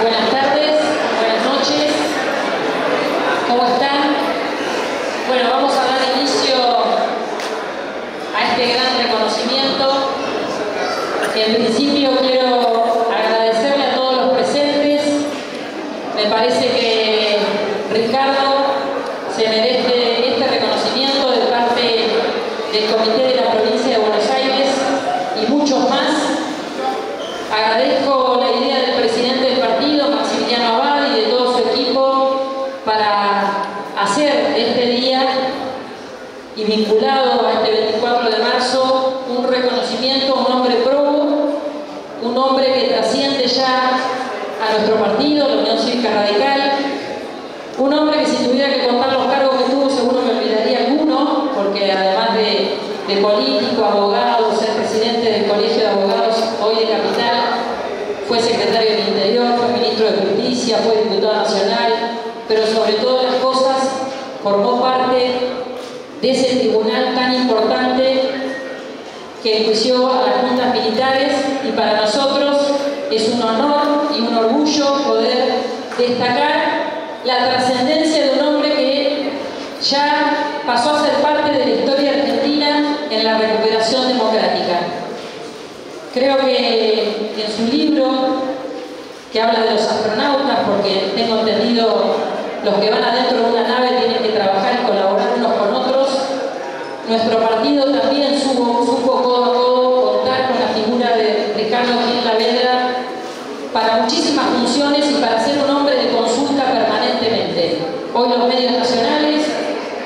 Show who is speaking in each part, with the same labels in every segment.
Speaker 1: Buenas tardes, buenas noches, ¿cómo están? Bueno, vamos a dar inicio a este gran reconocimiento. En principio quiero agradecerle a todos los presentes. Me parece que Ricardo se merece este reconocimiento de parte del Comité de la Provincia de Buenos Aires y muchos más. Agradezco la idea del presidente del partido, Maximiliano Abad, y de todo su equipo para hacer de este día y vinculado a este 24 de marzo un reconocimiento a un hombre probo, un hombre que trasciende ya a nuestro partido, la Unión Cívica Radical, un hombre que si tuviera que contar los cargos que tuvo seguro me olvidaría alguno, porque además de político, abogado, ser presidente del Colegio de Abogados hoy de Capital, fue secretario del Interior, fue ministro de Justicia, fue diputado nacional, pero sobre todas las cosas formó parte de ese tribunal tan importante que enjuició a las juntas militares, y para nosotros es un honor y un orgullo poder destacar la trascendencia de un hombre que ya pasó a ser parte de la historia argentina en la recuperación democrática. Creo que en su libro, que habla de los astronautas, porque tengo entendido los que van adentro de una nave tienen que trabajar y colaborar unos con otros, nuestro partido también supo codo a codo contar con la figura de Ricardo Gil Lavedra para muchísimas funciones y para ser un hombre de consulta permanentemente. Hoy los medios nacionales,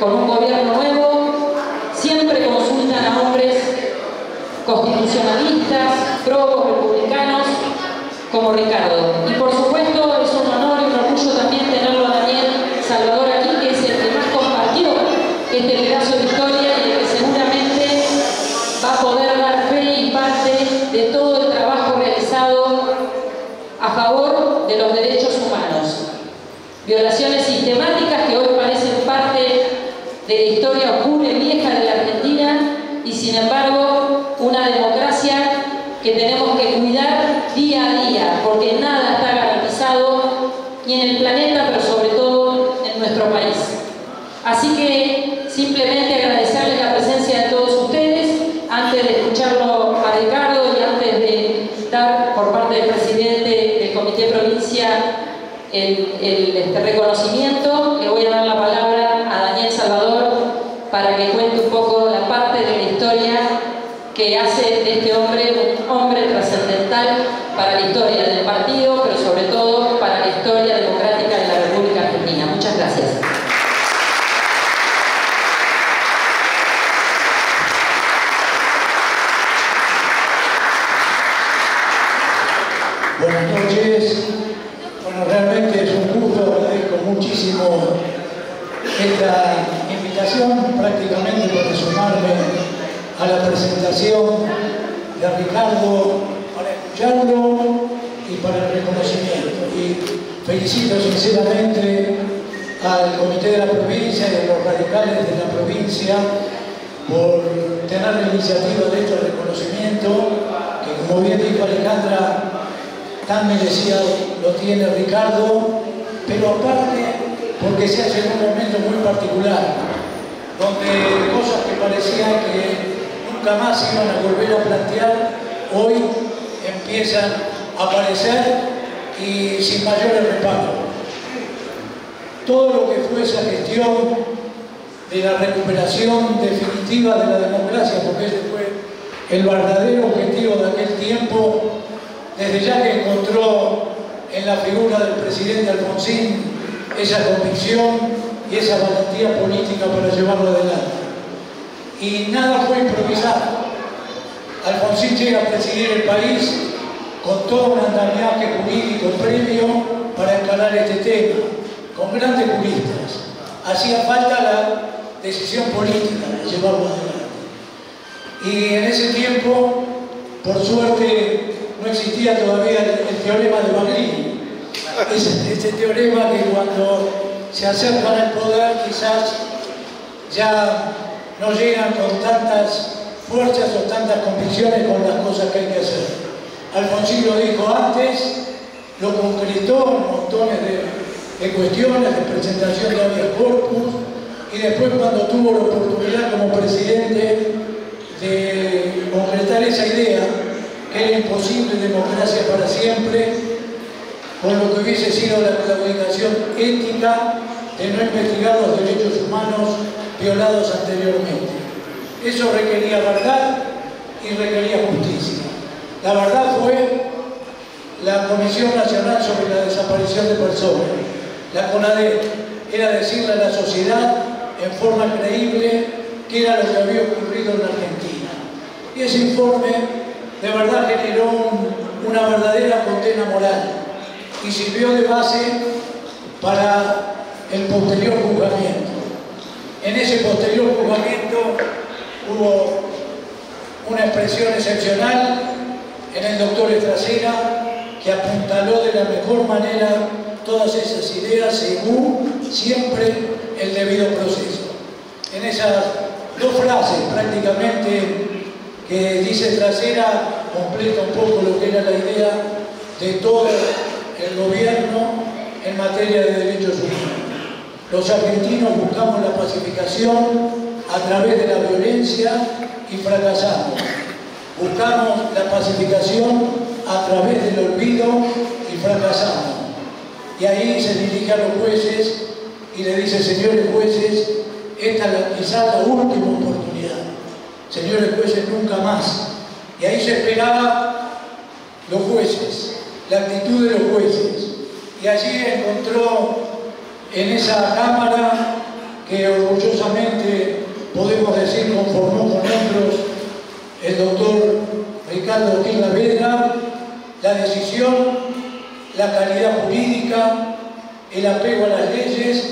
Speaker 1: con un gobierno nuevo, siempre consultan a hombres constitucionalistas, probos, republicanos, como Ricardo. Y por supuesto es un honor y un orgullo también tenerlo a Daniel Salvador aquí, que es el que más compartió este pedazo de historia y el que seguramente va a poder dar fe y parte de todo el trabajo realizado a favor de los derechos humanos. Violaciones sistemáticas que hoy parecen parte de la historia oscura y vieja de la Argentina, y sin embargo una democracia que tenemos que cuidar día a día, porque nada está garantizado ni en el planeta, pero sobre todo en nuestro país. Así que simplemente agradecerles la presencia de todos ustedes, antes de escucharlo a Ricardo y antes de dar por parte del presidente del Comité Provincia el reconocimiento. Le voy a dar la palabra a Daniel Salvador para que cuente un poco la parte de la historia que hace de este hombre un hombre trascendental para la historia del partido, pero sobre todo para la historia democrática de la República Argentina. Muchas gracias.
Speaker 2: Buenas noches. Bueno, realmente es un gusto, agradezco muchísimo esta invitación, prácticamente para sumarme a la presentación de Ricardo, para escucharlo y para el reconocimiento. Y felicito sinceramente al Comité de la Provincia y a los radicales de la provincia por tener la iniciativa de este reconocimiento, que como bien dijo Alejandra, tan merecido lo tiene Ricardo, pero aparte porque se hace en un momento muy particular, donde cosas que parecían que nunca más iban a volver a plantear, hoy empiezan a aparecer y sin mayores reparos. Todo lo que fue esa gestión de la recuperación definitiva de la democracia, porque ese fue el verdadero objetivo de aquel tiempo, desde ya que encontró en la figura del presidente Alfonsín esa convicción y esa valentía política para llevarlo adelante. Y nada fue improvisado. Alfonsín llega a presidir el país con todo un andamiaje jurídico previo para encarar este tema, con grandes juristas. Hacía falta la decisión política de llevarlo adelante. Y en ese tiempo, por suerte, no existía todavía el teorema de Bagrini. Ese teorema que cuando se acercan al poder quizás ya no llegan con tantas fuerzas o tantas convicciones con las cosas que hay que hacer. Alfonsín lo dijo antes lo concretó en montones de cuestiones, de presentación de habeas corpus, y después cuando tuvo la oportunidad como presidente de concretar esa idea, que era imposible democracia para siempre, con lo que hubiese sido la claudicación ética de no investigar los derechos humanos violados anteriormente. Eso requería verdad y requería justicia. La verdad fue la Comisión Nacional sobre la Desaparición de Personas, la CONADEP, era decirle a la sociedad en forma creíble qué era lo que había ocurrido en Argentina. Y ese informe de verdad generó una verdadera condena moral y sirvió de base para el posterior juzgamiento. En ese posterior juzgamiento hubo una expresión excepcional en el doctor Estracera, que apuntaló de la mejor manera todas esas ideas según siempre el debido proceso. En esas dos frases prácticamente que dice Estracera completa un poco lo que era la idea de todo el gobierno en materia de derechos humanos. Los argentinos buscamos la pacificación a través de la violencia y fracasamos. Buscamos la pacificación a través del olvido y fracasamos. Y ahí se dirige a los jueces y le dice: señores jueces, esta es quizás la última oportunidad. Señores jueces, nunca más. Y ahí se esperaba los jueces, la actitud de los jueces. Y allí encontró en esa Cámara, que orgullosamente podemos decir conformó con otros el doctor Ricardo Gil Saavedra, la decisión, la calidad jurídica, el apego a las leyes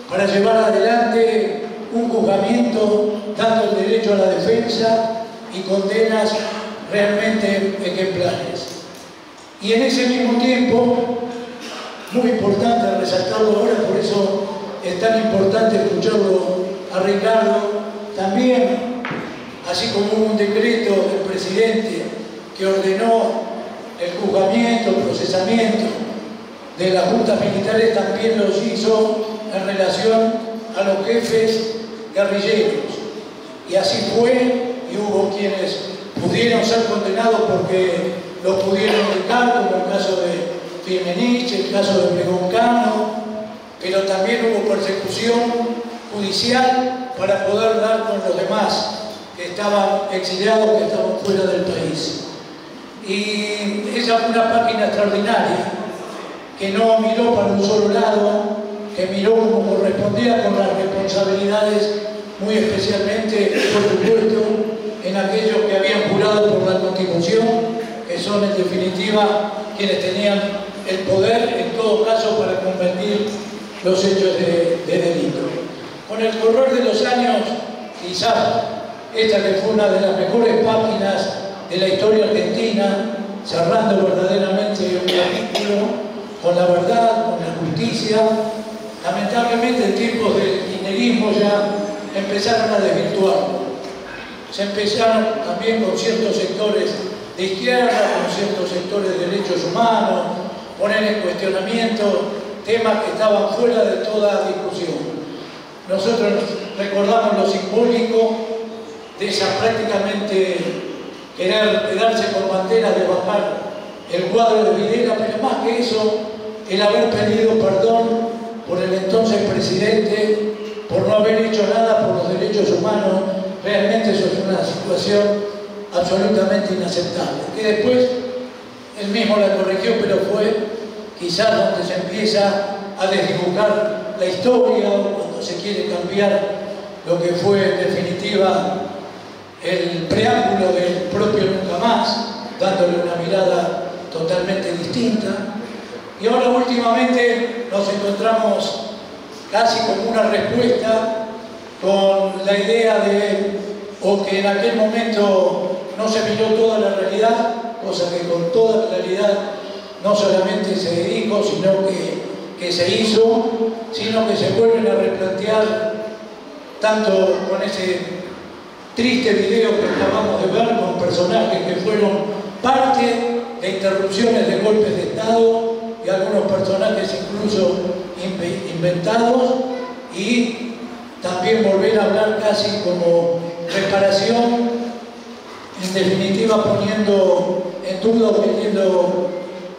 Speaker 2: para llevar adelante un juzgamiento dando el derecho a la defensa y condenas realmente ejemplares. Y en ese mismo tiempo, muy importante resaltarlo ahora, por eso es tan importante escucharlo a Ricardo, también, así como hubo un decreto del presidente que ordenó el juzgamiento, el procesamiento de las juntas militares, también los hizo en relación a los jefes guerrilleros. Y así fue, y hubo quienes pudieron ser condenados porque los pudieron ubicar, como el caso de Firmenich, el caso de Obregón Cano, pero también hubo persecución judicial para poder dar con los demás que estaban exiliados, que estaban fuera del país. Y esa fue una página extraordinaria, que no miró para un solo lado, que miró como correspondía con las responsabilidades, muy especialmente, por supuesto, en aquellos que habían jurado por la Constitución, que son en definitiva quienes tenían el poder, en todo caso, para combatir los hechos de delito. Con el correr de los años, quizás esta que fue una de las mejores páginas de la historia argentina, cerrando verdaderamente un capítulo con la verdad, con la justicia, lamentablemente en tiempos del kirchnerismo ya empezaron a desvirtuarlo. Se empezaron también con ciertos sectores de izquierda, con ciertos sectores de derechos humanos, poner en cuestionamiento temas que estaban fuera de toda discusión. Nosotros recordamos lo simbólico de esa prácticamente querer quedarse con banderas de bajar el cuadro de Videla, pero más que eso, el haber pedido perdón por el entonces presidente, por no haber hecho nada por los derechos humanos. Realmente eso es una situación absolutamente inaceptable, que después él mismo la corrigió, pero fue quizás donde se empieza a desdibujar la historia, cuando se quiere cambiar lo que fue en definitiva el preámbulo del propio Nunca Más, dándole una mirada totalmente distinta. Y ahora últimamente nos encontramos casi como una respuesta con la idea de, o que en aquel momento no se miró toda la realidad, cosa que con toda claridad no solamente se dijo, sino que se hizo, sino que se vuelven a replantear, tanto con ese triste video que acabamos de ver, con personajes que fueron parte de interrupciones de golpes de Estado y algunos personajes incluso inventados, y también volver a hablar casi como reparación, en definitiva poniendo en duda o queriendo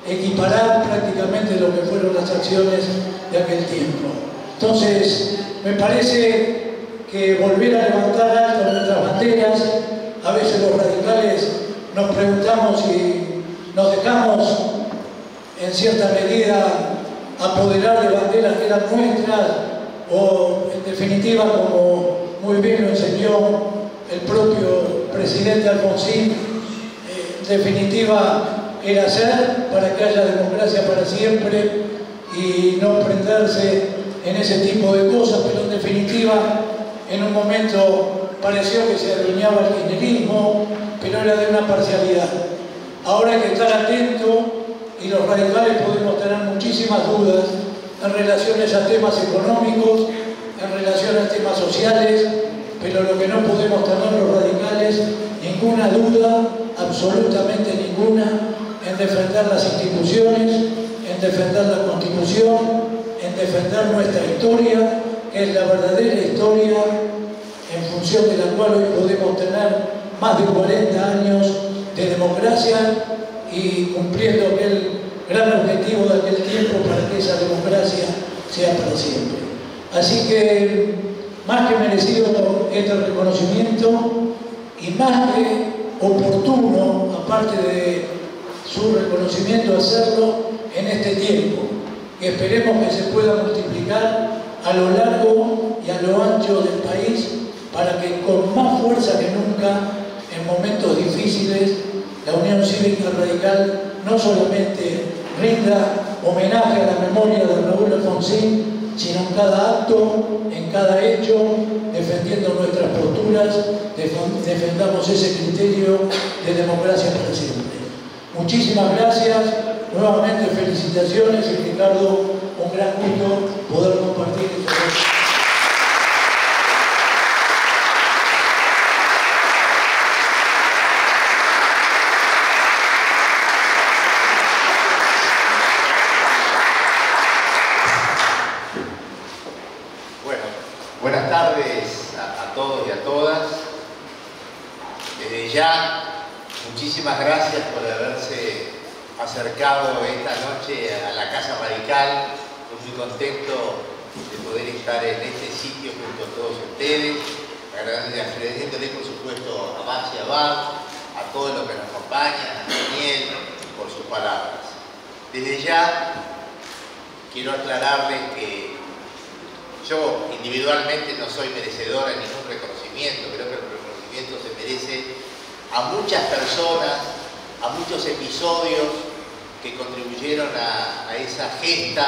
Speaker 2: equiparar prácticamente lo que fueron las acciones de aquel tiempo. Entonces, me parece que volver a levantar alto nuestras banderas, a veces los radicales nos preguntamos si nos dejamos en cierta medida apoderar de banderas que eran nuestras, o en definitiva, como muy bien lo enseñó el propio presidente Alfonsín, en definitiva era hacer para que haya democracia para siempre y no prenderse en ese tipo de cosas, pero en definitiva en un momento pareció que se adueñaba el kirchnerismo, pero era de una parcialidad. Ahora hay que estar atento, y los radicales podemos tener muchísimas dudas en relaciones a temas económicos, en relación a temas sociales, pero lo que no podemos tener los radicales, ninguna duda, absolutamente ninguna, en defender las instituciones, en defender la Constitución, en defender nuestra historia, que es la verdadera historia en función de la cual hoy podemos tener más de 40 años de democracia y cumpliendo aquel gran objetivo de aquel tiempo para que esa democracia sea para siempre. Así que, más que merecido este reconocimiento y más que oportuno, aparte de su reconocimiento, hacerlo en este tiempo, que esperemos que se pueda multiplicar a lo largo y a lo ancho del país, para que con más fuerza que nunca, en momentos difíciles, la Unión Cívica Radical no solamente rinda homenaje a la memoria de Raúl Alfonsín, sino en cada acto, en cada hecho, defendiendo nuestras posturas, defendamos ese criterio de democracia para siempre. Muchísimas gracias, nuevamente felicitaciones, y Ricardo, un gran gusto poder compartir esto.
Speaker 3: Buenas tardes a todos y a todas. Desde ya, muchísimas gracias por haberse acercado esta noche a la Casa Radical. Estoy muy contento de poder estar en este sitio junto a todos ustedes, agradeciéndole por supuesto a Max y a Bar, a todos los que nos acompañan, a Daniel, por sus palabras. Desde ya, quiero aclararles que yo individualmente no soy merecedora de ningún reconocimiento. Creo que el reconocimiento se merece a muchas personas, a muchos episodios que contribuyeron a esa gesta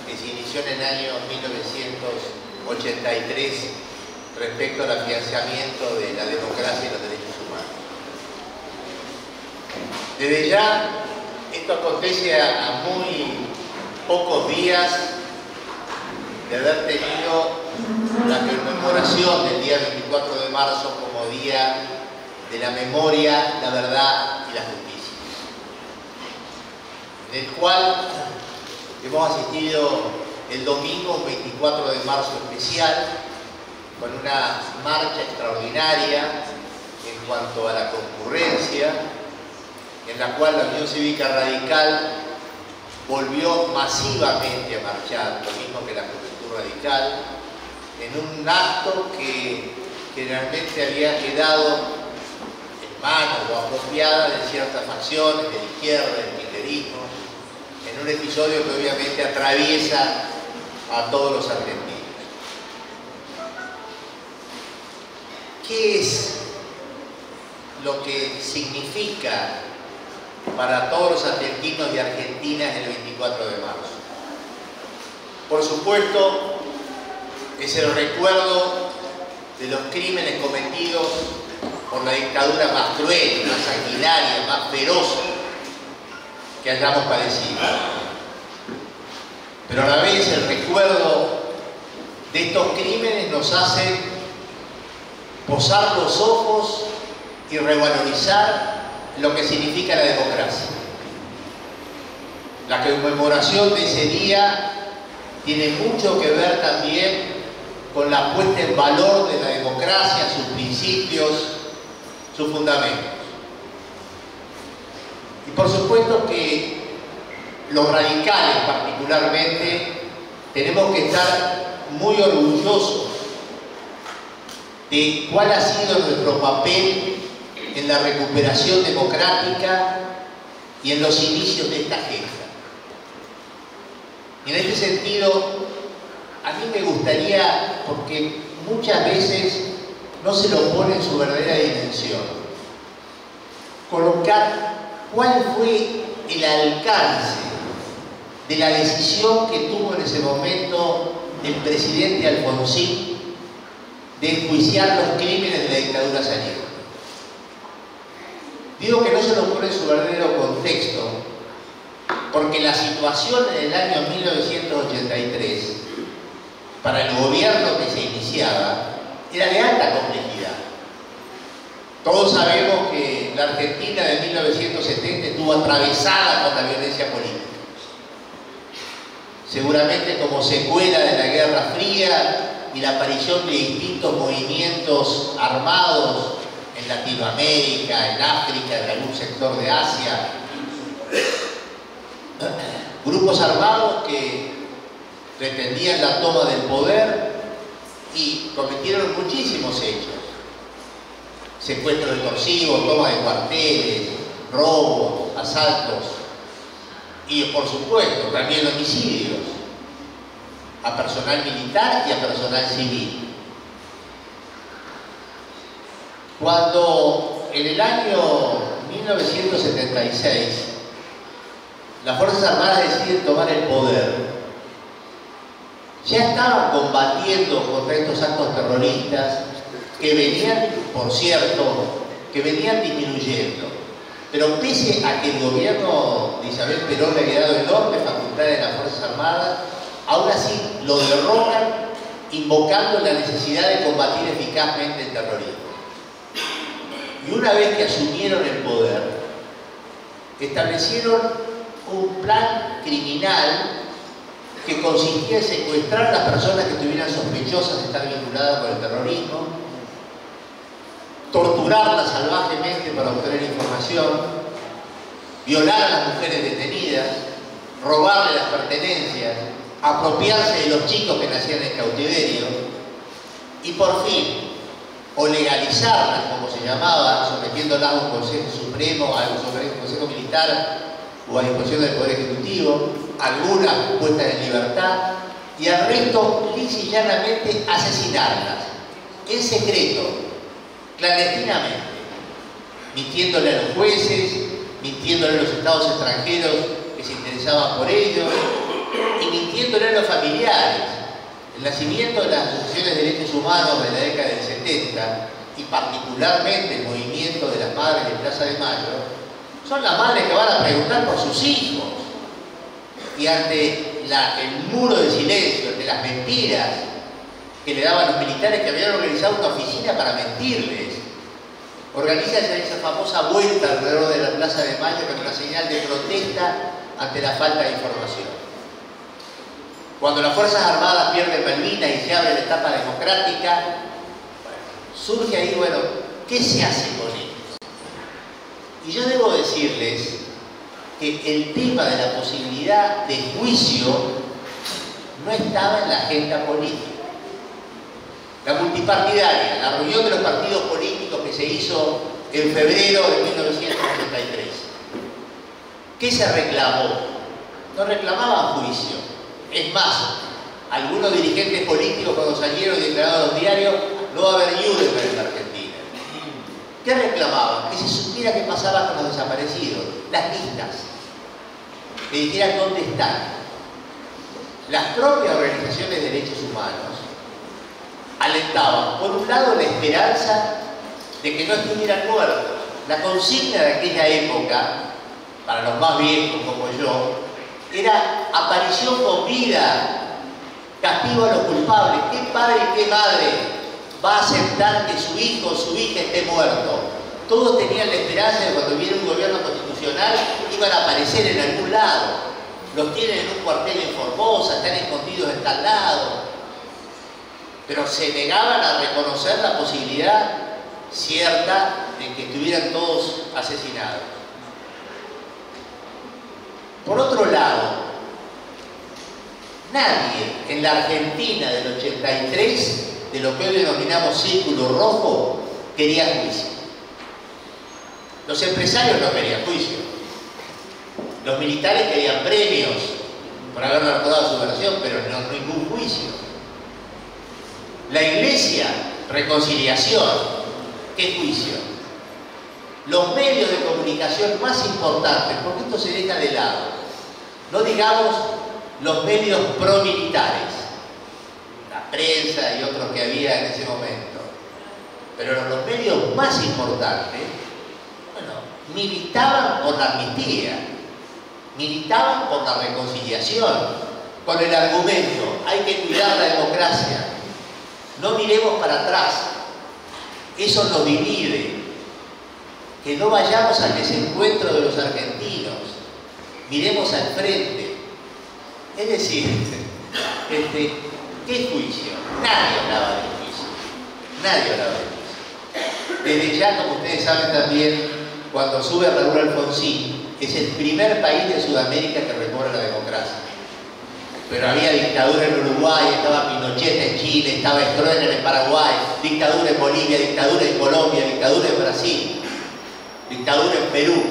Speaker 3: que se inició en el año 1983 respecto al afianzamiento de la democracia y los derechos humanos. Desde ya, esto acontece a muy pocos días de haber tenido la conmemoración del día 24 de marzo como Día de la Memoria, la Verdad y la Justicia, en el cual hemos asistido el domingo 24 de marzo especial, con una marcha extraordinaria en cuanto a la concurrencia, en la cual la Unión Cívica Radical volvió masivamente a marchar, lo mismo que la Juventud Radical, en un acto que generalmente había quedado en manos o apropiada de ciertas facciones de la izquierda, del kirchnerismo, en un episodio que obviamente atraviesa a todos los argentinos. ¿Qué es lo que significa para todos los argentinos y argentinas el 24 de marzo? Por supuesto, es el recuerdo de los crímenes cometidos por la dictadura más cruel, más sanguinaria, más feroz que hayamos padecido. Pero a la vez el recuerdo de estos crímenes nos hace posar los ojos y revalorizar lo que significa la democracia. La conmemoración de ese día tiene mucho que ver también con la puesta en valor de la democracia, sus principios, sus fundamentos. Y por supuesto que los radicales particularmente tenemos que estar muy orgullosos de cuál ha sido nuestro papel en la recuperación democrática y en los inicios de esta gesta. Y en este sentido, a mí me gustaría, porque muchas veces no se lo pone en su verdadera dimensión, colocar cuál fue el alcance de la decisión que tuvo en ese momento el presidente Alfonsín de enjuiciar los crímenes de la dictadura saliente. Digo que no se lo pone en su verdadero contexto porque la situación en el año 1983 para el gobierno que se iniciaba era de alta complejidad. Todos sabemos que la Argentina de 1970 estuvo atravesada por la violencia política. Seguramente como secuela de la Guerra Fría y la aparición de distintos movimientos armados en Latinoamérica, en África, en algún sector de Asia. Grupos armados que pretendían la toma del poder y cometieron muchísimos hechos. Secuestros extorsivos, toma de cuarteles, robos, asaltos y, por supuesto, también homicidios a personal militar y a personal civil. Cuando en el año 1976 las Fuerzas Armadas deciden tomar el poder, ya estaban combatiendo contra estos actos terroristas que venían, por cierto, que venían disminuyendo. Pero pese a que el gobierno de Isabel Perón le había dado enormes facultades a las Fuerzas Armadas, aún así lo derrocan invocando la necesidad de combatir eficazmente el terrorismo. Y una vez que asumieron el poder, establecieron un plan criminal que consistía en secuestrar a las personas que estuvieran sospechosas de estar vinculadas con el terrorismo, torturarlas salvajemente para obtener información, violar a las mujeres detenidas, robarle las pertenencias, apropiarse de los chicos que nacían en cautiverio y por fin o legalizarlas, como se llamaba, sometiéndolas a un Consejo Supremo, a un Consejo Militar o a disposición del Poder Ejecutivo, algunas puestas en libertad y al resto lisa y llanamente asesinarlas en secreto, clandestinamente, mintiéndole a los jueces, mintiéndole a los estados extranjeros que se interesaban por ellos y mintiéndole a los familiares. El nacimiento de las asociaciones de derechos humanos de la década del 70 y particularmente el movimiento de las madres de Plaza de Mayo son las madres que van a preguntar por sus hijos y ante el muro de silencio, ante las mentiras que le daban los militares que habían organizado una oficina para mentirles, organizan esa famosa vuelta alrededor de la Plaza de Mayo como una señal de protesta ante la falta de información. Cuando las Fuerzas Armadas pierden Malvinas y se abre la etapa democrática, surge ahí, bueno, ¿qué se hace con ellos? Y yo debo decirles que el tema de la posibilidad de juicio no estaba en la agenda política. La multipartidaria, la reunión de los partidos políticos que se hizo en febrero de 1983. ¿Qué se reclamó? No reclamaban juicio. Es más, algunos dirigentes políticos cuando salieron y declararon a los diarios no va a haber Nuremberg en la Argentina. ¿Qué reclamaban? Que se supiera qué pasaba con los desaparecidos, las listas, que dijeran dónde están. Las propias organizaciones de derechos humanos alentaban, por un lado, la esperanza de que no estuvieran muertos. La consigna de aquella época, para los más viejos como yo, era aparición con vida, castigo a los culpables. ¿Qué padre y qué madre va a aceptar que su hijo o su hija esté muerto? Todos tenían la esperanza de que cuando hubiera un gobierno constitucional iban a aparecer en algún lado. los tienen en un cuartel en Formosa, están escondidos en tal lado. Pero se negaban a reconocer la posibilidad cierta de que estuvieran todos asesinados. Por otro lado, nadie en la Argentina del 83, de lo que hoy denominamos Círculo Rojo, quería juicio. Los empresarios no querían juicio. Los militares querían premios por haber recordado su versión, pero no ningún juicio. La Iglesia, reconciliación. ¿Qué juicio? Los medios de comunicación más importantes, porque esto se deja de lado, no digamos los medios pro-militares, la prensa y otros que había en ese momento, pero los medios más importantes, bueno, militaban por la amnistía, militaban por la reconciliación, con el argumento, hay que cuidar la democracia, no miremos para atrás, eso nos divide, que no vayamos al desencuentro de los argentinos, miremos al frente. Es decir, ¿qué juicio? Nadie hablaba de juicio, nadie hablaba de juicio. Desde ya, como ustedes saben también, cuando sube Raúl Alfonsín, es el primer país de Sudamérica que recobra la democracia. Pero había dictadura en Uruguay, estaba Pinochet en Chile, estaba Stroessner en Paraguay, dictadura en Bolivia, dictadura en Colombia, dictadura en Brasil, dictadura en Perú.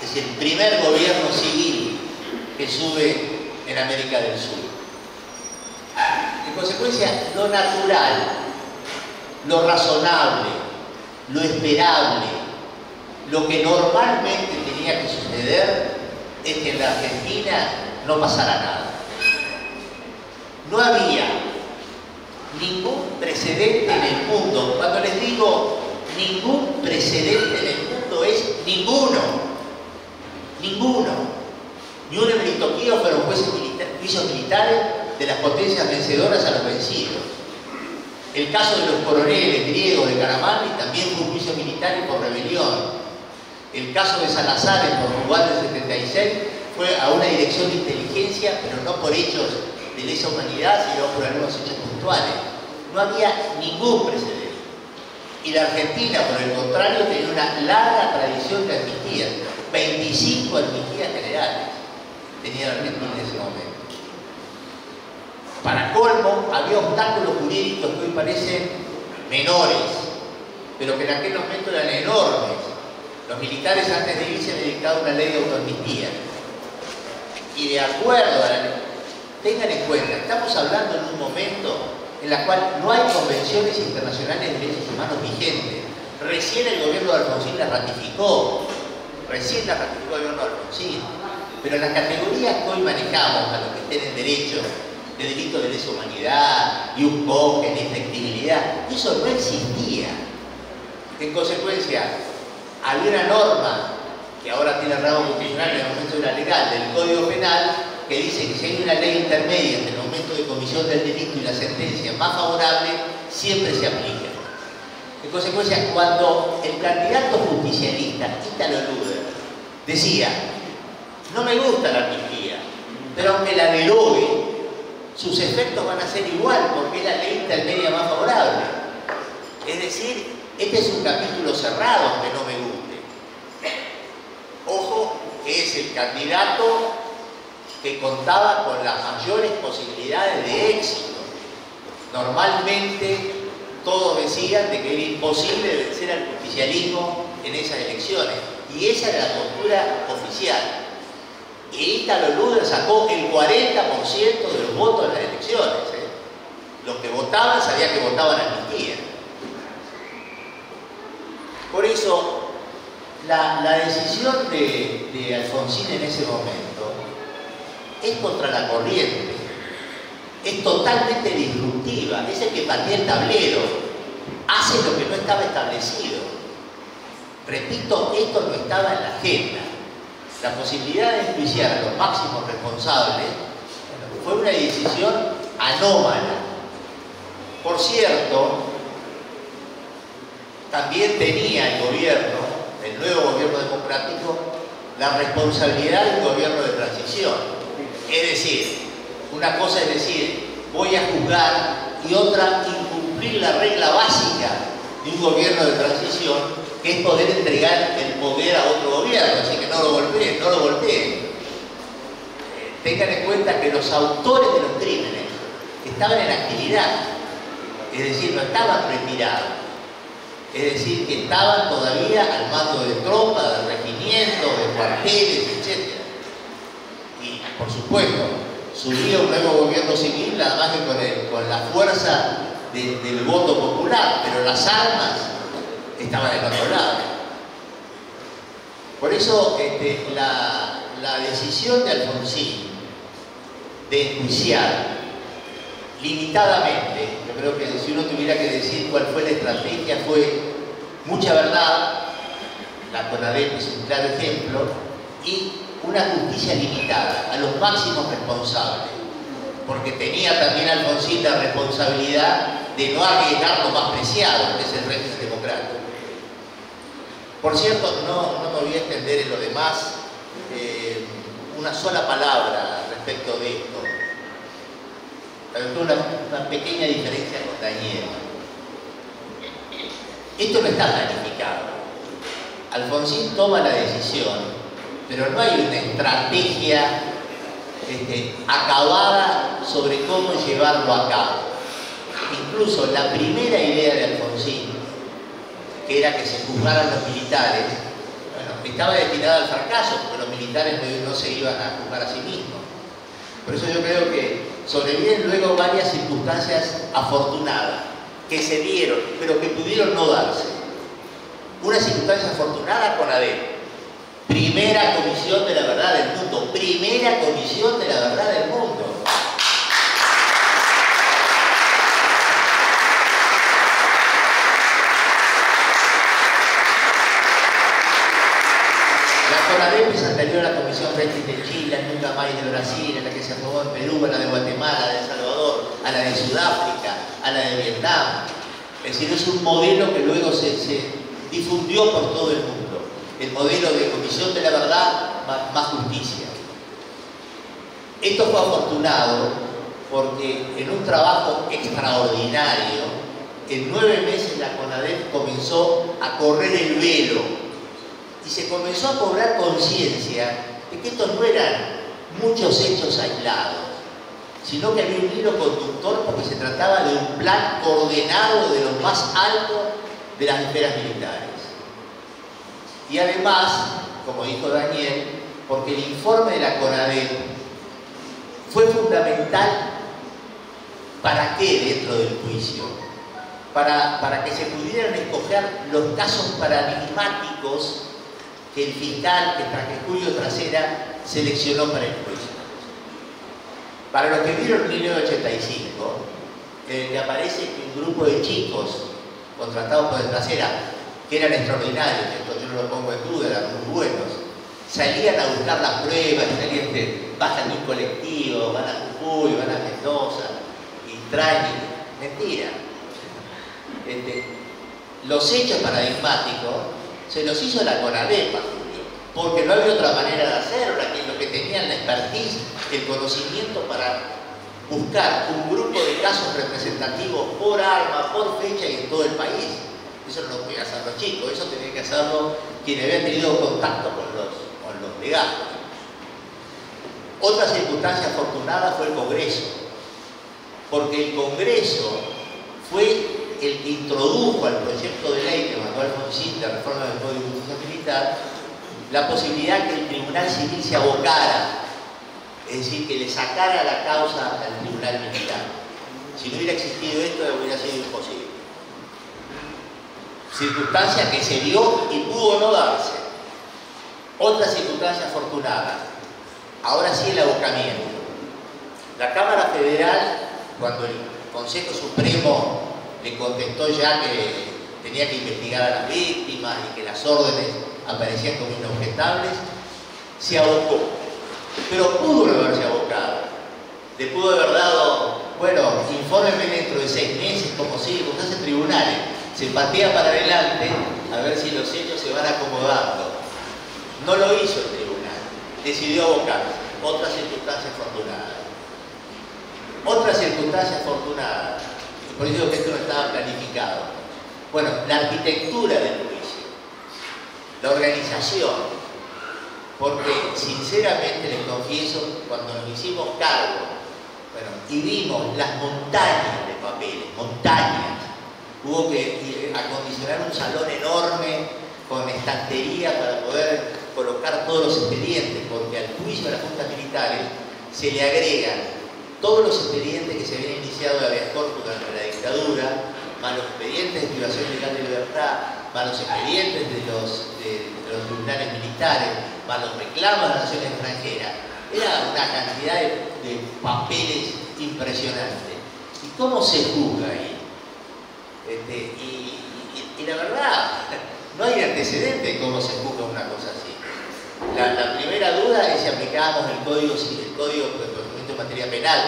Speaker 3: Es el primer gobierno civil que sube en América del Sur. En consecuencia, lo natural, lo razonable, lo esperable, lo que normalmente tenía que suceder es que en la Argentina no pasara nada. No había ningún precedente en el mundo. Cuando les digo ningún precedente en el mundo, es ninguno. Ninguno. Ni un emeritoquío fueron juicios militares de las potencias vencedoras a los vencidos. El caso de los coroneles griegos de Caramanli también fue un juicio militar y por rebelión. El caso de Salazar en Portugal del 76 fue a una dirección de inteligencia, pero no por hechos de lesa humanidad, sino por algunos hechos puntuales. No había ningún precedente. Y la Argentina, por el contrario, tenía una larga tradición de amnistía. 25 amnistías generales tenía la Argentina en ese momento. Para colmo, había obstáculos jurídicos que hoy parecen menores, pero que en aquel momento eran enormes. Los militares, antes de irse, han dictado una ley de autoamnistía. Y de acuerdo a la ley, tengan en cuenta, estamos hablando en un momento en el cual no hay convenciones internacionales de derechos humanos vigentes. Recién el gobierno de Alfonsín la ratificó. Recién la ratificó el gobierno de Alfonsín. Pero las categorías que hoy manejamos, a los que tienen derecho de delito de lesa humanidad, y un cogen, infectibilidad, eso no existía. En consecuencia, había una norma que ahora tiene rango constitucional en el momento de la legal del Código Penal que dice que si hay una ley intermedia entre el momento de comisión del delito y la sentencia más favorable, siempre se aplica. En consecuencia, cuando el candidato justicialista, Ítalo Luder, decía, no me gusta la amnistía, pero aunque la derogue, sus efectos van a ser igual porque es la ley intermedia más favorable. Es decir, este es un capítulo cerrado aunque no me guste. Ojo, que es el candidato que contaba con las mayores posibilidades de éxito. Normalmente todos decían de que era imposible vencer al justicialismo en esas elecciones. Y esa era la postura oficial. Y Ítalo Luder sacó el 40% de los votos en las elecciones. Los que votaban sabían que votaban amnistía. Por eso, la decisión de Alfonsín en ese momento es contra la corriente, es totalmente disruptiva, es el que patea el tablero, hace lo que no estaba establecido. Repito, esto no estaba en la agenda. La posibilidad de enjuiciar a los máximos responsables fue una decisión anómala. Por cierto, también tenía el gobierno, el nuevo gobierno democrático, la responsabilidad del gobierno de transición. Es decir, una cosa es decir, voy a juzgar, y otra, incumplir la regla básica de un gobierno de transición, que es poder entregar el poder a otro gobierno, así que no lo golpeen, no lo golpeen. Tengan en cuenta que los autores de los crímenes estaban en actividad, es decir, no estaban retirados, es decir, que estaban todavía al mando de tropas, de regimientos, de cuarteles, etc. Y, por supuesto, surgía un nuevo gobierno civil, nada más que con la fuerza del voto popular, pero las armas estaban del otro lado. Por eso la decisión de Alfonsín de enjuiciar limitadamente, yo creo que si uno tuviera que decir cuál fue la estrategia, fue mucha verdad, la CONADEP es un claro ejemplo, y una justicia limitada a los máximos responsables, porque tenía también Alfonsín la responsabilidad de no arriesgar lo más preciado, que es el régimen democrático. Por cierto, no me voy a extender en lo demás, una sola palabra respecto de esto. Una pequeña diferencia con Daniel. Esto no está planificado. Alfonsín toma la decisión, pero no hay una estrategia acabada sobre cómo llevarlo a cabo. Incluso la primera idea de Alfonsín, que era que se juzgaran los militares, bueno, estaba destinada al fracaso, porque los militares no se iban a juzgar a sí mismos. Por eso yo creo que sobreviven luego varias circunstancias afortunadas que se dieron, pero que pudieron no darse. Una circunstancia afortunada con ADEP. Primera comisión de la verdad del mundo. Primera comisión de la verdad del mundo. La CONADEP es anterior a la Comisión Rettig de Chile, a Nunca Más de Brasil, a la que se aprobó en Perú, a la de Guatemala, a la de El Salvador, a la de Sudáfrica, a la de Vietnam. Es decir, es un modelo que luego se difundió por todo el mundo. El modelo de Comisión de la Verdad más justicia. Esto fue afortunado porque en un trabajo extraordinario, en 9 meses la CONADEP comenzó a correr el velo y se comenzó a cobrar conciencia de que estos no eran muchos hechos aislados, sino que había un hilo conductor porque se trataba de un plan ordenado de lo más alto de las esferas militares. Y además, como dijo Daniel, porque el informe de la CONADEP fue fundamental. ¿Para qué dentro del juicio? Para que se pudieran escoger los casos paradigmáticos que el fiscal, que Julio Trasera, seleccionó para el juicio. Para los que vieron 1985, que aparece que un grupo de chicos contratados por el Trasera, que eran extraordinarios, esto yo no lo pongo en duda, eran muy buenos, salían a buscar las pruebas, bajan de un colectivo, van a Jujuy, van a Mendoza, y traen, mentira. Los hechos paradigmáticos se los hizo la CONADEP, Julio, porque no había otra manera de hacerlo, lo que tenían la expertise, el conocimiento para buscar un grupo de casos representativos por arma, por fecha y en todo el país. Eso no lo podían hacer los chicos, eso tenía que hacerlo quienes habían tenido contacto con los legados. Otra circunstancia afortunada fue el Congreso, porque el Congreso fue el que introdujo al proyecto de ley que mandó Alfonsín de reforma del Código de Justicia Militar la posibilidad que el Tribunal Civil se abocara, es decir, que le sacara la causa al Tribunal Militar. Si no hubiera existido esto, hubiera sido imposible. Circunstancia que se dio y pudo no darse. Otra circunstancia afortunada, ahora sí el abocamiento. La Cámara Federal, cuando el Consejo Supremo le contestó ya que tenía que investigar a las víctimas y que las órdenes aparecían como inobjetables, se abocó. Pero pudo no haberse abocado. Le pudo haber dado, bueno, infórmeme dentro de 6 meses, como sigue, como se hace en tribunales. Se patea para adelante a ver si los hechos se van acomodando. No lo hizo el tribunal. decidió abocarse. Otra circunstancia afortunada. Otra circunstancia afortunada. Por eso digo que esto no estaba planificado. Bueno, la arquitectura del juicio, la organización, porque sinceramente les confieso, cuando nos hicimos cargo, bueno, y vimos las montañas de papeles, montañas, hubo que acondicionar un salón enorme con estantería para poder colocar todos los expedientes, porque al juicio de las juntas militares se le agregan todos los expedientes que se habían iniciado de habeas corpus durante la dictadura, más los expedientes de privación ilegal de libertad, más los expedientes de los tribunales militares, más los reclamos de las naciones extranjeras. Era una cantidad de papeles impresionante. ¿Y cómo se juzga ahí? Y la verdad, no hay antecedente de cómo se juzga una cosa así. La primera duda es si aplicábamos el código de procedimiento en materia penal,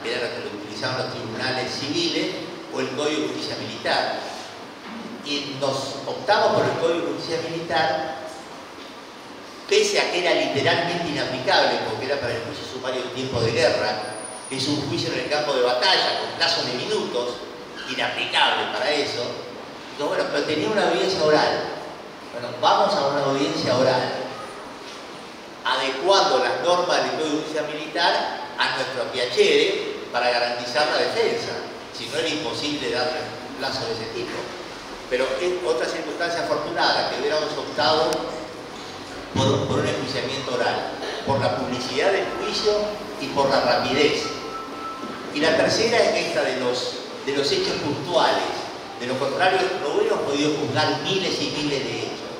Speaker 3: que era lo que lo utilizaban los tribunales civiles, o el código de justicia militar. Y nos optamos por el código de justicia militar, pese a que era literalmente inaplicable, porque era para el juicio sumario en tiempo de guerra, es un juicio en el campo de batalla, con plazo de minutos, inaplicable para eso. Entonces, bueno, pero tenía una audiencia oral. Bueno, vamos a una audiencia oral, adecuando las normas del Código de Justicia Militar a nuestro piacere para garantizar la defensa. Si no, era imposible darle un plazo de ese tipo. Pero es otra circunstancia afortunada, que hubiéramos optado por un enjuiciamiento oral, por la publicidad del juicio y por la rapidez. Y la tercera es esta de los hechos puntuales. De lo contrario, no hubiéramos podido juzgar miles y miles de hechos.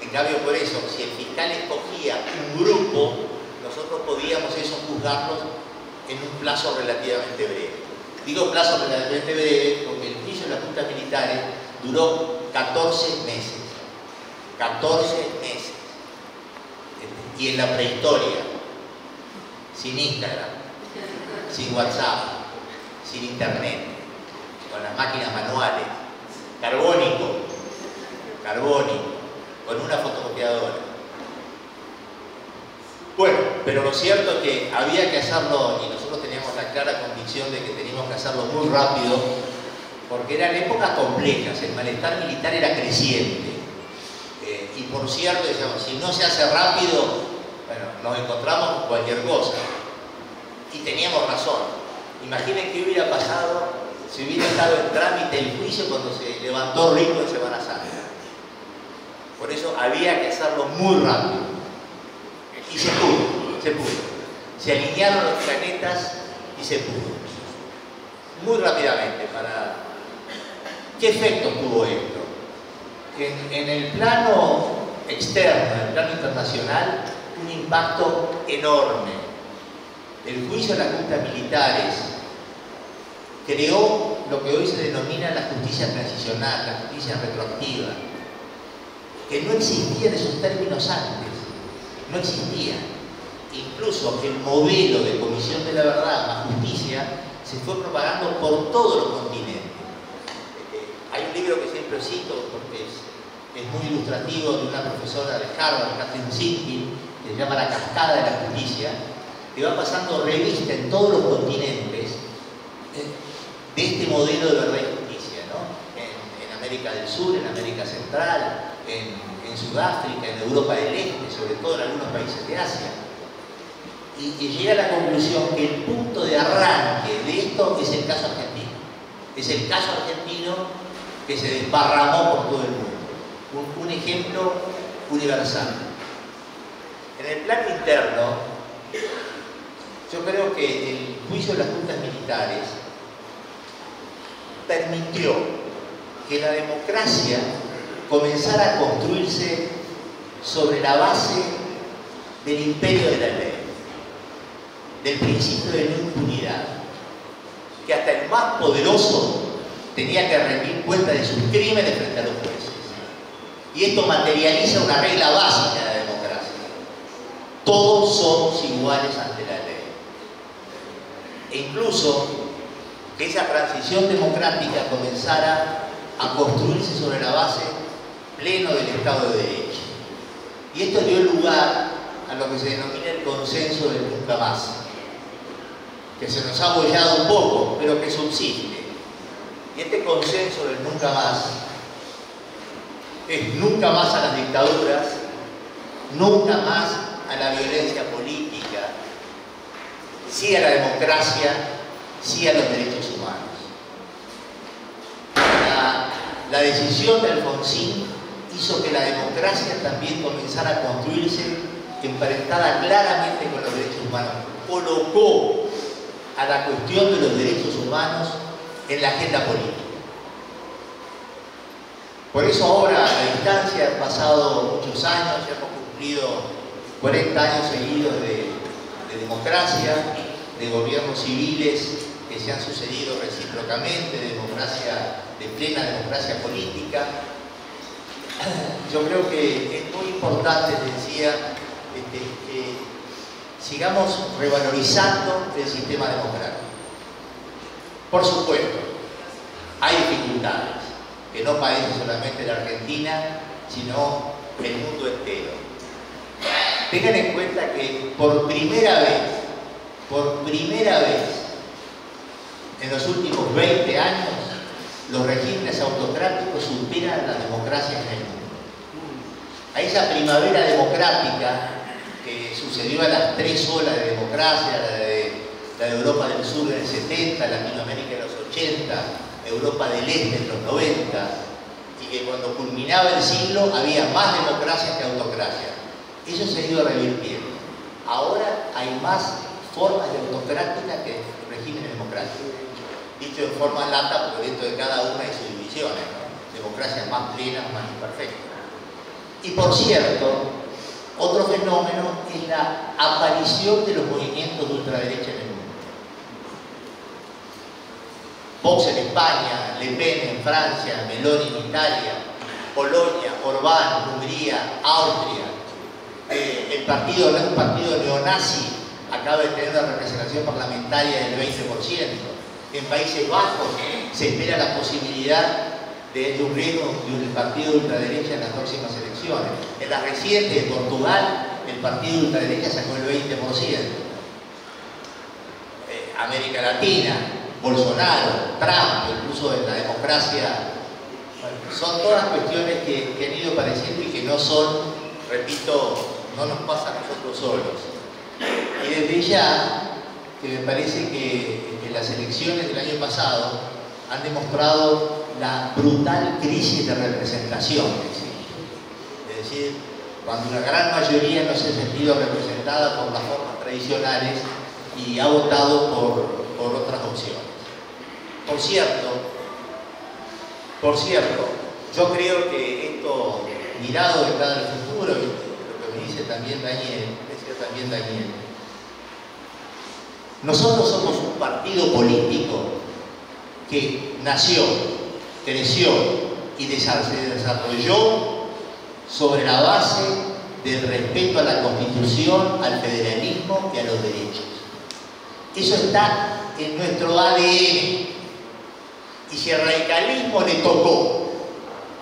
Speaker 3: En cambio, por eso, si el fiscal escogía un grupo, nosotros podíamos eso juzgarlos en un plazo relativamente breve. Digo plazo relativamente breve porque el juicio de las juntas militares duró 14 meses. 14 meses. Y en la prehistoria, sin Instagram, sin WhatsApp, sin internet, con las máquinas manuales, carbónico, con una fotocopiadora. Bueno, pero lo cierto es que había que hacerlo, y nosotros teníamos la clara convicción de que teníamos que hacerlo muy rápido, porque eran épocas complejas, el malestar militar era creciente. Y por cierto, decíamos, si no se hace rápido, bueno, nos encontramos con cualquier cosa. Y teníamos razón. Imaginen qué hubiera pasado si hubiera estado en trámite el juicio cuando se levantó Rico en Semana Santa. Por eso había que hacerlo muy rápido. Y se pudo. Se alinearon los planetas y se pudo. Muy rápidamente. ¿Qué efecto tuvo esto? En el plano externo, en el plano internacional, un impacto enorme. El juicio de las juntas militares creó lo que hoy se denomina la justicia transicional, la justicia retroactiva, que no existía en esos términos antes, no existía. Incluso el modelo de comisión de la verdad, más justicia, se fue propagando por todos los continentes. Hay un libro que siempre cito porque es muy ilustrativo, de una profesora de Harvard, Catherine Zinkin, que se llama La Cascada de la Justicia, que va pasando revista en todos los continentes de este modelo de verdad y justicia, ¿no? En América del Sur, en América Central, en Sudáfrica, en Europa del Este, sobre todo en algunos países de Asia. Y llega a la conclusión que el punto de arranque de esto es el caso argentino. Es el caso argentino que se desparramó por todo el mundo. Un ejemplo universal. En el plano interno, yo creo que el juicio de las juntas militares permitió que la democracia comenzara a construirse sobre la base del imperio de la ley, del principio de no impunidad, que hasta el más poderoso tenía que rendir cuenta de sus crímenes frente a los jueces. Y esto materializa una regla básica de la democracia. Todos somos iguales ante la ley. E incluso que esa transición democrática comenzara a construirse sobre la base pleno del Estado de Derecho. Y esto dio lugar a lo que se denomina el consenso del nunca más, que se nos ha bollado un poco, pero que subsiste. Y este consenso del nunca más es nunca más a las dictaduras, nunca más a la violencia política, sí a la democracia, sí a los derechos humanos. La decisión de Alfonsín hizo que la democracia también comenzara a construirse emparentada claramente con los derechos humanos. Colocó a la cuestión de los derechos humanos en la agenda política. Por eso ahora, a la distancia, han pasado muchos años, ya hemos cumplido 40 años seguidos de democracia, de gobiernos civiles que se han sucedido recíprocamente, de plena democracia política. Yo creo que es muy importante, decía, que sigamos revalorizando el sistema democrático. Por supuesto, hay dificultades que no padece solamente la Argentina, sino el mundo entero. Tengan en cuenta que por primera vez en los últimos 20 años, los regímenes autocráticos superan las democracias en el mundo. A esa primavera democrática que sucedió a las 3 olas de democracia, la de Europa del Sur en el 70, Latinoamérica en los 80, Europa del Este en los 90, y que cuando culminaba el siglo había más democracia que autocracia. Eso se ha ido revirtiendo. Ahora hay más formas de autocrática que regímenes democráticos. Dicho en forma lata, porque dentro de cada una hay sus divisiones, ¿no? Democracias más plenas, más imperfectas. Y por cierto, otro fenómeno es la aparición de los movimientos de ultraderecha en el mundo. Vox en España, Le Pen en Francia, Meloni en Italia, Polonia, Orbán, Hungría, Austria. Un partido neonazi acaba de tener una representación parlamentaria del 20%. En Países Bajos se espera la posibilidad de un partido de ultraderecha en las próximas elecciones. En las recientes de Portugal, el partido de ultraderecha sacó el 20%. América Latina, Bolsonaro, Trump, incluso en la democracia. Bueno, son todas cuestiones que han ido apareciendo y que no son, repito, no nos pasa a nosotros solos. Y desde ya, que me parece que las elecciones del año pasado han demostrado la brutal crisis de representación. Es decir, cuando una gran mayoría no se ha sentido representada por las formas tradicionales y ha votado por otras opciones. Por cierto, yo creo que esto, mirado de cara al futuro, lo que me dice también Daniel, nosotros somos un partido político que nació, creció y se desarrolló sobre la base del respeto a la Constitución, al federalismo y a los derechos. Eso está en nuestro ADN. Y si al radicalismo le tocó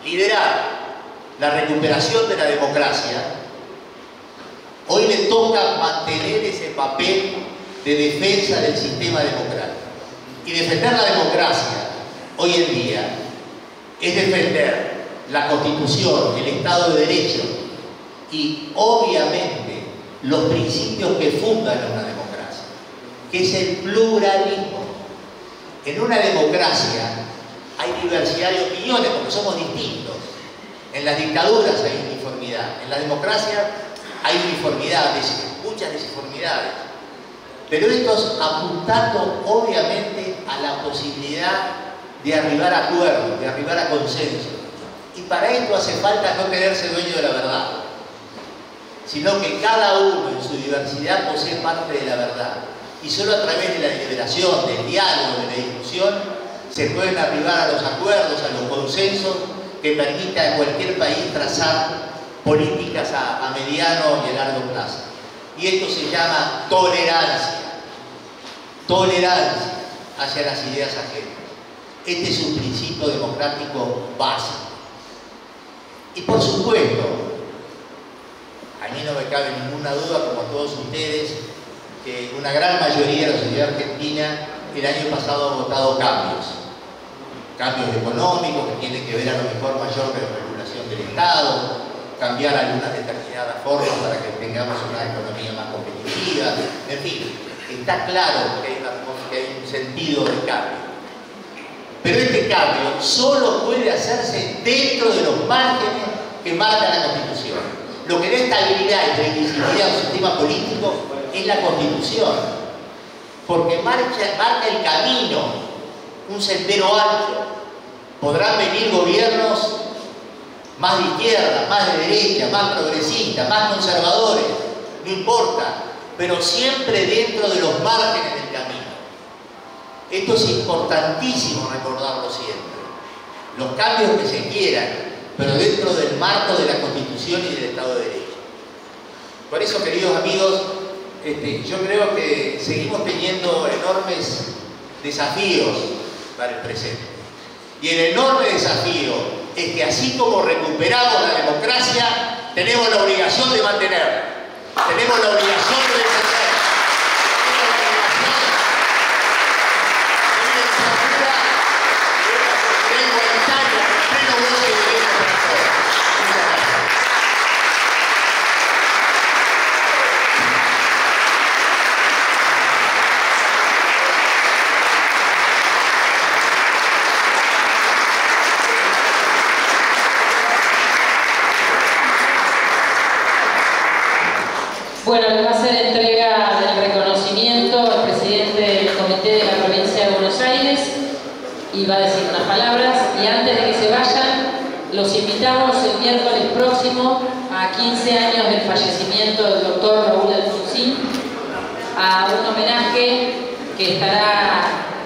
Speaker 3: liderar la recuperación de la democracia, hoy le toca mantener ese papel de defensa del sistema democrático. Y defender la democracia hoy en día es defender la Constitución, el Estado de Derecho y obviamente los principios que fundan una democracia, que es el pluralismo. En una democracia hay diversidad de opiniones porque somos distintos. En las dictaduras hay uniformidad, en la democracia hay uniformidad, muchas disformidades. Pero esto es apuntando obviamente a la posibilidad de arribar a acuerdos, de arribar a consenso. Y para esto hace falta no quererse dueño de la verdad, sino que cada uno en su diversidad posee parte de la verdad. Y solo a través de la deliberación, del diálogo, de la discusión, se pueden arribar a los acuerdos, a los consensos que permitan a cualquier país trazar políticas a mediano y a largo plazo. Y esto se llama tolerancia. Tolerancia hacia las ideas ajenas. Este es un principio democrático básico. Y por supuesto, hay A mí no me cabe ninguna duda, como a todos ustedes, que una gran mayoría de la sociedad argentina el año pasado ha votado cambios económicos que tienen que ver a lo mejor mayor regulación del Estado, cambiar algunas determinadas formas para que tengamos una economía más competitiva, en fin, está claro que hay un sentido de cambio. Pero este cambio solo puede hacerse dentro de los márgenes que marca la Constitución. Lo que da estabilidad y previsibilidad a un sistema político es la Constitución, porque marca el camino, un sendero ancho. Podrán venir gobiernos más de izquierda, más de derecha, más progresistas, más conservadores, no importa, pero siempre dentro de los márgenes del camino. Esto es importantísimo recordarlo siempre. Los cambios que se quieran, pero dentro del marco de la Constitución y del Estado de Derecho. Por eso, queridos amigos, yo creo que seguimos teniendo enormes desafíos para el presente. Y el enorme desafío es que así como recuperamos la democracia, tenemos la obligación de mantenerla. Tenemos la obligación de defenderla.
Speaker 1: Bueno, le va a hacer entrega del reconocimiento al presidente del Comité de la Provincia de Buenos Aires y va a decir unas palabras. Y antes de que se vayan, los invitamos el miércoles próximo a 15 años del fallecimiento del doctor Raúl Alfonsín a un homenaje que estará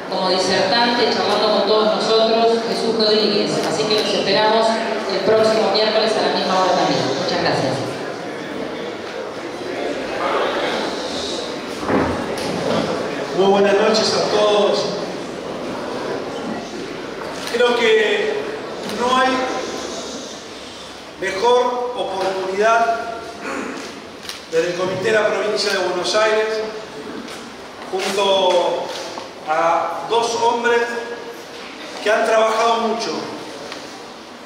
Speaker 1: como disertante charlando con todos nosotros Jesús Rodríguez. Así que los esperamos el próximo miércoles a la misma hora también. Muchas gracias.
Speaker 4: Muy buenas noches a todos. Creo que no hay mejor oportunidad desde el Comité de la Provincia de Buenos Aires, junto a dos hombres que han trabajado mucho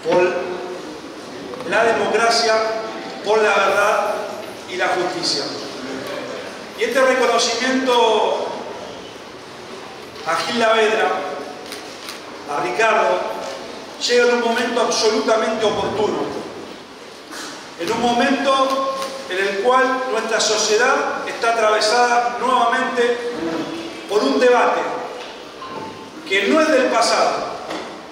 Speaker 4: por la democracia, por la verdad y la justicia. Y este reconocimiento a Gil Lavedra, a Ricardo, llega en un momento absolutamente oportuno, en un momento en el cual nuestra sociedad está atravesada nuevamente por un debate que no es del pasado,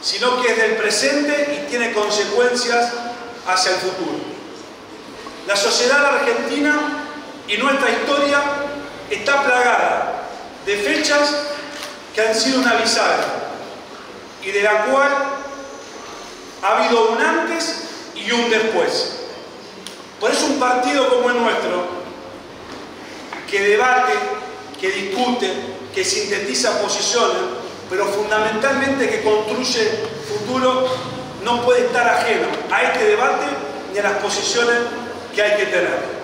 Speaker 4: sino que es del presente y tiene consecuencias hacia el futuro. La sociedad argentina y nuestra historia está plagada de fechas que han sido una bisagra y de la cual ha habido un antes y un después. Por eso un partido como el nuestro, que debate, que discute, que sintetiza posiciones, pero fundamentalmente que construye futuro, no puede estar ajeno a este debate ni a las posiciones que hay que tener.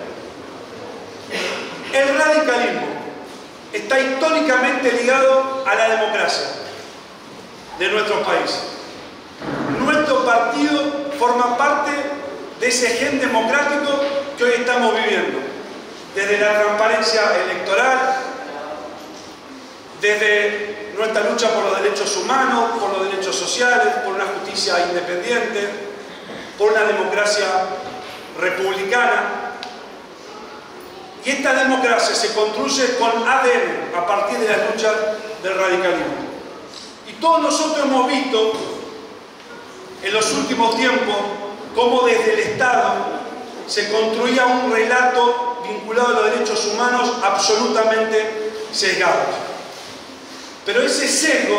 Speaker 4: El radicalismo está históricamente ligado a la democracia de nuestro país. Nuestro partido forma parte de ese gen democrático que hoy estamos viviendo, desde la transparencia electoral, desde nuestra lucha por los derechos humanos, por los derechos sociales, por una justicia independiente, por una democracia republicana. Y esta democracia se construye con ADN a partir de la lucha del radicalismo. Y todos nosotros hemos visto en los últimos tiempos cómo desde el Estado se construía un relato vinculado a los derechos humanos absolutamente sesgado. Pero ese sesgo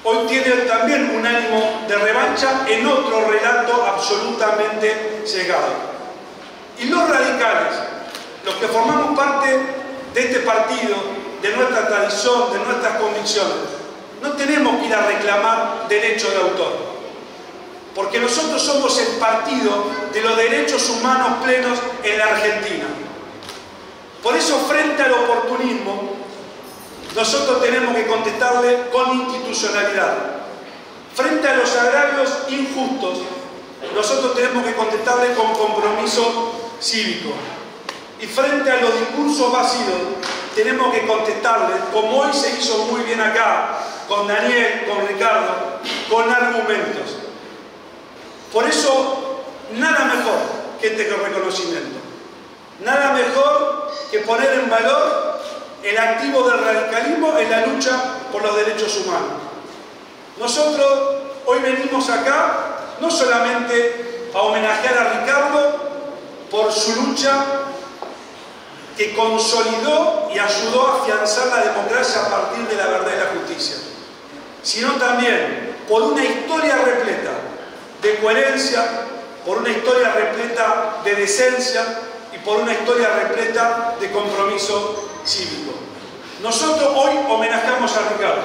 Speaker 4: hoy tiene también un ánimo de revancha en otro relato absolutamente sesgado. Y los radicales, los que formamos parte de este partido, de nuestra tradición, de nuestras convicciones, no tenemos que ir a reclamar derecho de autor. porque nosotros somos el partido de los derechos humanos plenos en la Argentina. Por eso, frente al oportunismo, nosotros tenemos que contestarle con institucionalidad. Frente a los agravios injustos, nosotros tenemos que contestarle con compromiso cívico. Y frente a los discursos vacíos, tenemos que contestarle, como hoy se hizo muy bien acá, con Daniel, con Ricardo, con argumentos. Por eso, nada mejor que este reconocimiento. Nada mejor que poner en valor el activo del radicalismo en la lucha por los derechos humanos. Nosotros hoy venimos acá no solamente a homenajear a Ricardo por su lucha que consolidó y ayudó a afianzar la democracia a partir de la verdad y la justicia, sino también por una historia repleta de coherencia, por una historia repleta de decencia y por una historia repleta de compromiso cívico. Nosotros hoy homenajeamos a Ricardo,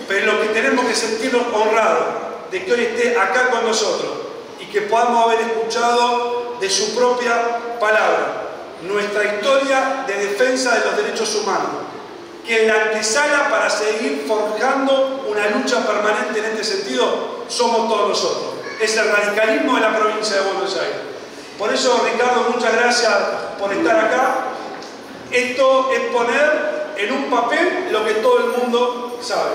Speaker 4: pero lo que tenemos que sentirnos honrados de que hoy esté acá con nosotros y que podamos haber escuchado de su propia palabra nuestra historia de defensa de los derechos humanos, que en la antesala para seguir forjando una lucha permanente en este sentido somos todos nosotros. Es el radicalismo de la provincia de Buenos Aires. Por eso, Ricardo, muchas gracias por estar acá. Esto es poner en un papel lo que todo el mundo sabe,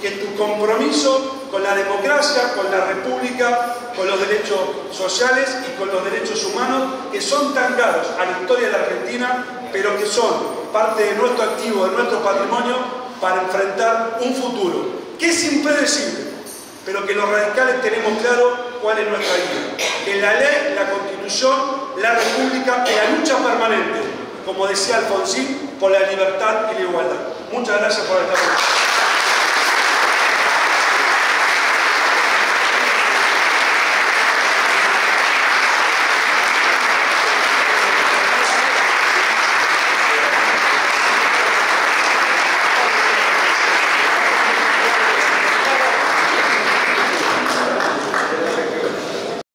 Speaker 4: que tu compromiso con la democracia, con la república, con los derechos sociales y con los derechos humanos, que son tan caros a la historia de la Argentina, pero que son parte de nuestro activo, de nuestro patrimonio, para enfrentar un futuro que es impredecible, pero que los radicales tenemos claro cuál es nuestra guía, que la ley, la Constitución, la república y la lucha permanente, como decía Alfonsín, por la libertad y la igualdad. Muchas gracias por estar aquí.